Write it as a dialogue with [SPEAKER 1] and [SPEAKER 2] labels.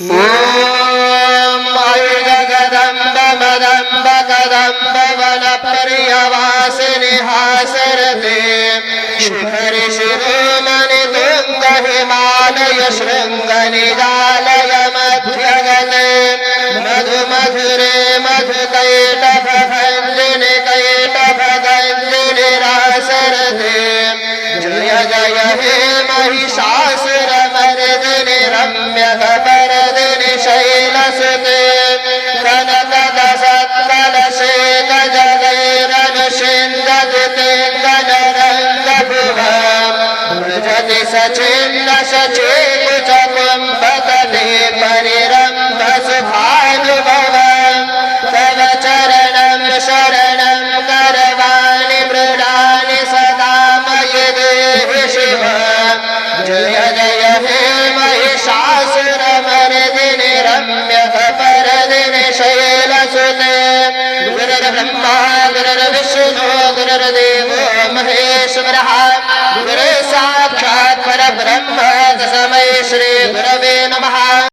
[SPEAKER 1] ॐ जगदम्ब मदम्ब कदम्ब वनप्रियवासिनि हासरते शिखरि शिरोमणि तुङ्ग हिमालय शृङ्गनिजालय मध्यगते मधु मधुरे मधुकैटभञ्जिनि कैटभगञ्जिनि रासरते जय जय हे महिषासुरमर्दिनि रम्यकपर्दिनि शैलसुते कनकदसत्कलशे गजलैरनुषिन्दति गणरङ्गभुवम् व्रजति सचिन्न सचेकुचकुम्भतटे परिरम्भसुभानुभवम् तव चरणं शरणं करवाणि मृडानि सदा मयि देहि शिव जय जय हे महिषासुरमर्दिनि रम्यकपर्दिनि शैलसुते गुरुर्ब्रह्मा गुरुर्विष्णु गुरुर्देवो महेश्वरः गुरुः साक्षात् परब्रह्म तस्मै श्री गुरवे नमः।